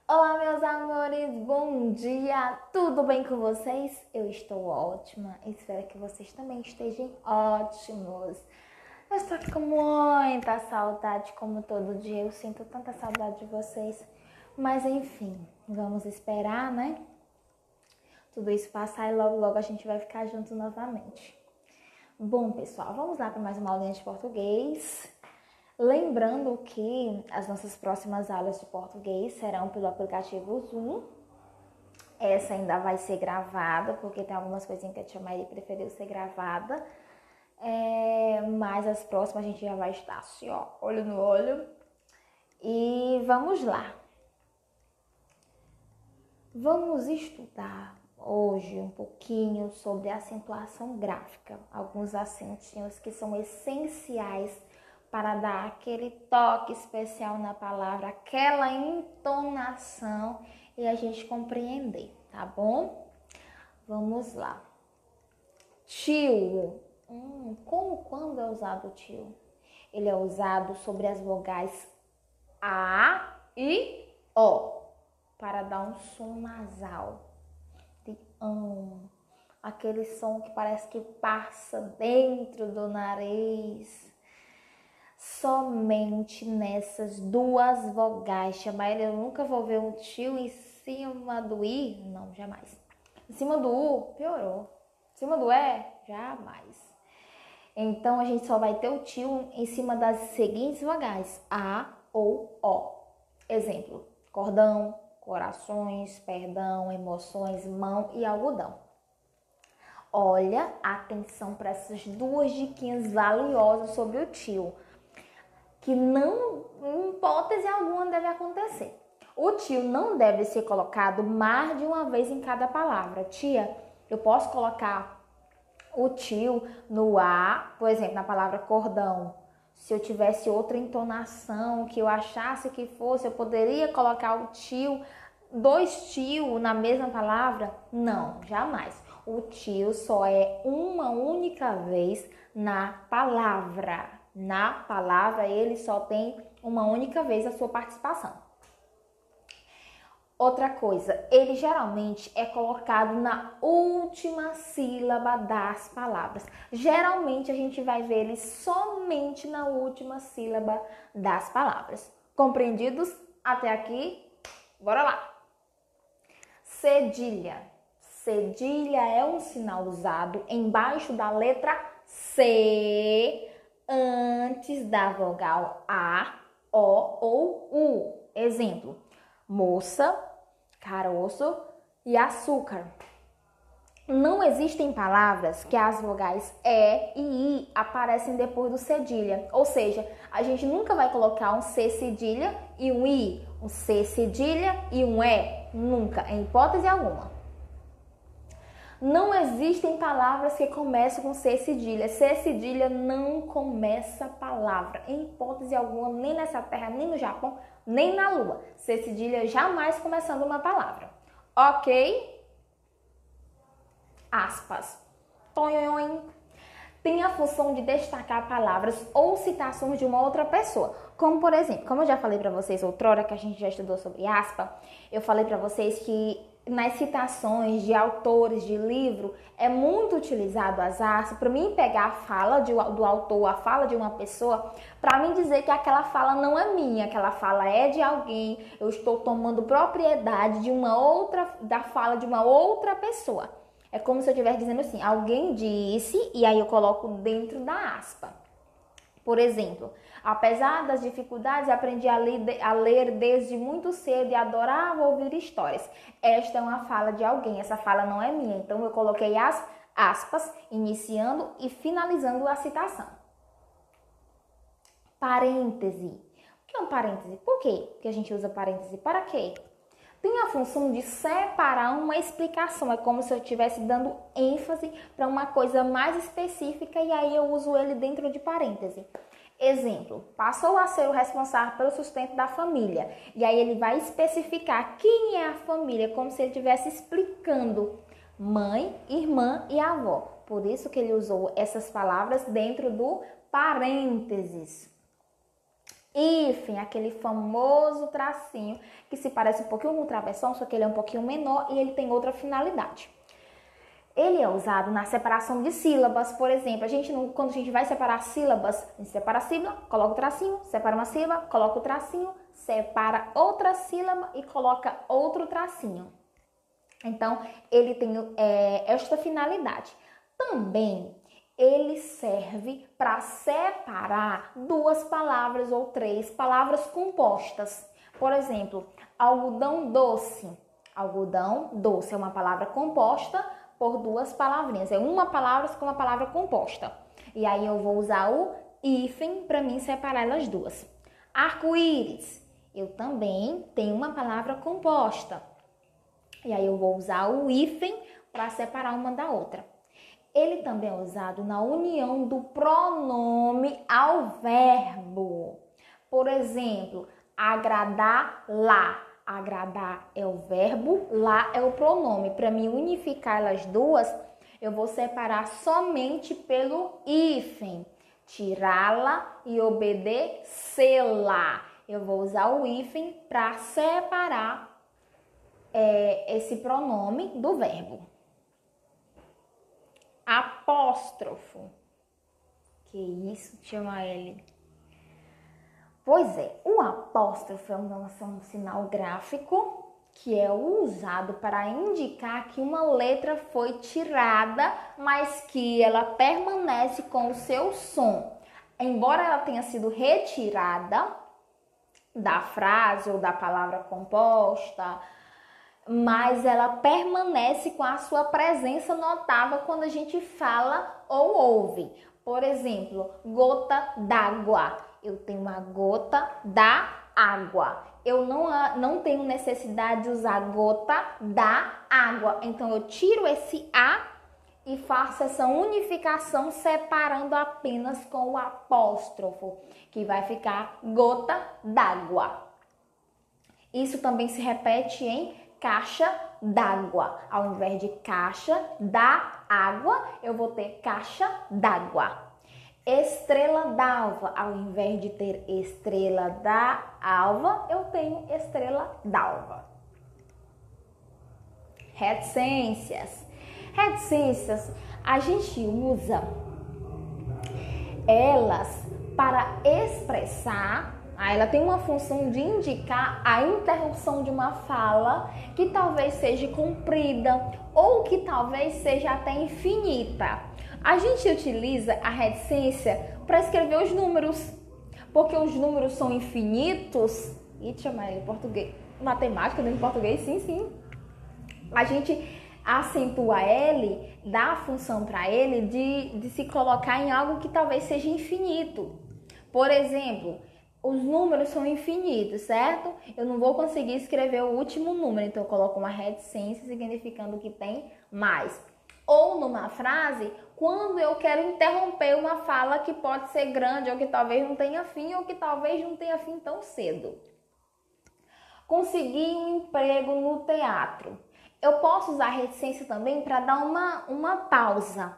Olá, meus amores, bom dia! Tudo bem com vocês? Eu estou ótima, espero que vocês também estejam ótimos. Eu estou aqui com muita saudade, como todo dia, eu sinto tanta saudade de vocês. Mas enfim, vamos esperar, né? Tudo isso passar e logo a gente vai ficar junto novamente. Bom, pessoal, vamos lá para mais uma aulinha de português. Lembrando que as nossas próximas aulas de português serão pelo aplicativo Zoom. Essa ainda vai ser gravada, porque tem algumas coisinhas que a tia Maria preferiu ser gravada. Mas as próximas a gente já vai estar assim, ó, olho no olho. E vamos lá. Vamos estudar hoje um pouquinho sobre acentuação gráfica. Alguns acentinhos que são essenciais para dar aquele toque especial na palavra, aquela entonação e a gente compreender, tá bom? Vamos lá. Tio. Quando é usado o tio? Ele é usado sobre as vogais A e O, para dar um som nasal. De aquele som que parece que passa dentro do nariz. Somente nessas duas vogais. Eu nunca vou ver um tio em cima do I. Não, jamais. Em cima do U, piorou. Em cima do E, jamais. Então, a gente só vai ter o tio em cima das seguintes vogais. A ou O. Exemplo. Cordão, corações, perdão, emoções, mão e algodão. Olha, atenção para essas duas diquinhas valiosas sobre o tio, que não, em hipótese alguma, deve acontecer. O tio não deve ser colocado mais de uma vez em cada palavra. Tia, eu posso colocar o tio no A, por exemplo, na palavra cordão. Se eu tivesse outra entonação que eu achasse que fosse, eu poderia colocar o tio, dois tio na mesma palavra? Não, jamais. O tio só é uma única vez na palavra. Na palavra, ele só tem uma única vez a sua participação. Outra coisa, ele geralmente é colocado na última sílaba das palavras. Geralmente, a gente vai ver ele somente na última sílaba das palavras. Compreendidos até aqui? Bora lá! Cedilha. Cedilha é um sinal usado embaixo da letra C, antes da vogal A, O ou U. Exemplo, moça, caroço e açúcar. Não existem palavras que as vogais E e I aparecem depois do cedilha. Ou seja, a gente nunca vai colocar um C cedilha e um I, um C cedilha e um E. Nunca, em hipótese alguma. Não existem palavras que começam com C cedilha. C cedilha não começa palavra, em hipótese alguma, nem nessa terra, nem no Japão, nem na Lua. C cedilha jamais começando uma palavra. Ok? Aspas. Tonhonhon. Tem a função de destacar palavras ou citações de uma outra pessoa. Como, por exemplo, como eu já falei para vocês outrora, que a gente já estudou sobre aspa, eu falei para vocês que nas citações de autores de livro é muito utilizado as aspas para mim pegar a fala do autor, a fala de uma pessoa, para mim dizer que aquela fala não é minha, aquela fala é de alguém, eu estou tomando propriedade de da fala de uma outra pessoa. É como se eu estivesse dizendo assim, alguém disse, e aí eu coloco dentro da aspa. Por exemplo, apesar das dificuldades, aprendi a ler desde muito cedo e adorava ouvir histórias. Esta é uma fala de alguém, essa fala não é minha. Então, eu coloquei as aspas, iniciando e finalizando a citação. Parêntese. O que é um parêntese? Por quê que a gente usa parêntese? Para quê? Tem a função de separar uma explicação. É como se eu estivesse dando ênfase para uma coisa mais específica e aí eu uso ele dentro de parêntese. Exemplo, passou a ser o responsável pelo sustento da família. E aí ele vai especificar quem é a família, como se ele estivesse explicando mãe, irmã e avó. Por isso que ele usou essas palavras dentro do parênteses. Hífen, aquele famoso tracinho que se parece um pouquinho com o travessão, só que ele é um pouquinho menor e ele tem outra finalidade. Ele é usado na separação de sílabas, por exemplo, quando a gente vai separar sílabas, a gente separa a sílaba, coloca o tracinho, separa uma sílaba, coloca o tracinho, separa outra sílaba e coloca outro tracinho. Então, ele tem esta finalidade. Também, ele serve para separar duas palavras ou três palavras compostas. Por exemplo, algodão doce. Algodão doce é uma palavra composta por duas palavrinhas. É uma palavra com uma palavra composta. E aí eu vou usar o hífen para mim separar elas duas. Arco-íris. Eu também tenho uma palavra composta. E aí eu vou usar o hífen para separar uma da outra. Ele também é usado na união do pronome ao verbo. Por exemplo, agradar lá. Agradar é o verbo, lá é o pronome. Para mim unificar elas duas, eu vou separar somente pelo hífen. Tirá-la e obedecê-la. Eu vou usar o hífen para separar esse pronome do verbo. Apóstrofo. Que isso, chama ele. Pois é, o apóstrofo é um sinal gráfico que é usado para indicar que uma letra foi tirada, mas que ela permanece com o seu som. Embora ela tenha sido retirada da frase ou da palavra composta, mas ela permanece com a sua presença notável quando a gente fala ou ouve. Por exemplo, gota d'água. Eu tenho uma gota da água. Eu não tenho necessidade de usar gota da água. Então, eu tiro esse A e faço essa unificação separando apenas com o apóstrofo, que vai ficar gota d'água. Isso também se repete em caixa d'água. Ao invés de caixa da água, eu vou ter caixa d'água. Estrela d'alva. Ao invés de ter estrela da alva, eu tenho estrela d'alva. Reticências. Reticências, a gente usa elas para expressar. Ela tem uma função de indicar a interrupção de uma fala que talvez seja comprida ou que talvez seja até infinita. A gente utiliza a reticência para escrever os números, porque os números são infinitos. E chamar ele em português, matemática dentro de português, sim. A gente acentua ele, dá a função para ele de se colocar em algo que talvez seja infinito. Por exemplo, os números são infinitos, certo? Eu não vou conseguir escrever o último número, então eu coloco uma reticência significando que tem mais. Ou numa frase, quando eu quero interromper uma fala que pode ser grande, ou que talvez não tenha fim, ou que talvez não tenha fim tão cedo. Conseguir um emprego no teatro. Eu posso usar a reticência também para dar uma pausa.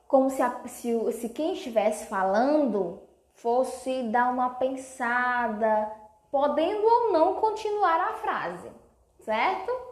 Como se quem estivesse falando fosse dar uma pensada, podendo ou não continuar a frase, certo?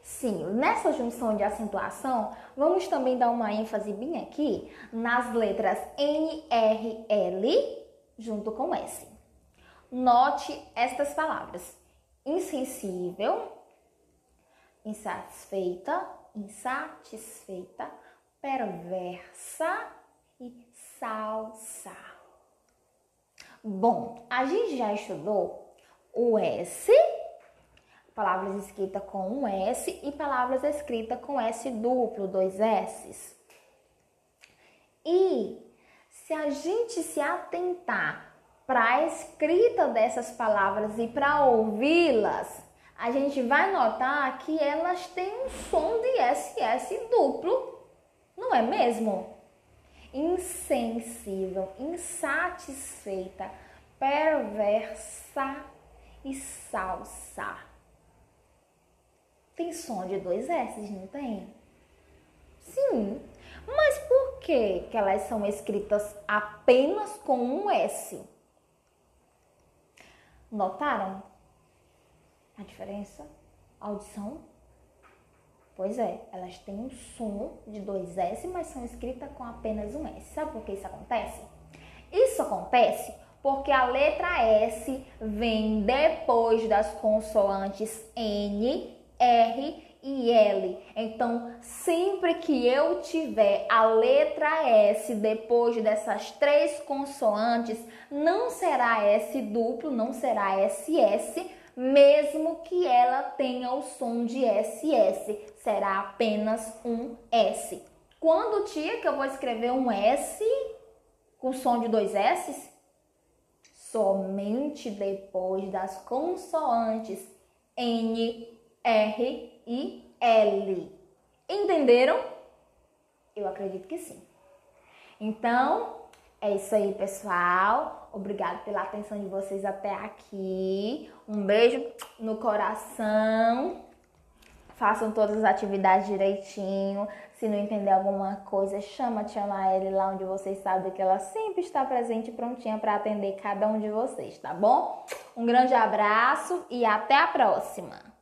Sim, nessa junção de acentuação, vamos também dar uma ênfase bem aqui nas letras N, R, L junto com S. Note estas palavras: insensível, insatisfeita, insatisfeita, perversa e salsa. Bom, a gente já estudou o S, palavras escritas com um S e palavras escritas com S duplo, dois S's. E se a gente se atentar para a escrita dessas palavras e para ouvi-las, a gente vai notar que elas têm um som de SS duplo, não é mesmo? Insensível, insatisfeita, perversa e salsa. Tem som de dois S, não tem? Sim. Mas por que elas são escritas apenas com um S? Notaram a diferença? A audição? Pois é, elas têm um som de 2 S, mas são escritas com apenas um S. Sabe por que isso acontece? Isso acontece porque a letra S vem depois das consoantes N, R e L. Então, sempre que eu tiver a letra S depois dessas 3 consoantes, não será S duplo, não será SS, mesmo que ela tenha o som de SS, será apenas um S. Quando, tia, que eu vou escrever um S com som de 2 S? Somente depois das consoantes N, R e L. Entenderam? Eu acredito que sim. Então, é isso aí, pessoal. Obrigada pela atenção de vocês até aqui. Um beijo no coração. Façam todas as atividades direitinho. Se não entender alguma coisa, chama a tia Laele lá onde vocês sabem que ela sempre está presente e prontinha para atender cada um de vocês, tá bom? Um grande abraço e até a próxima!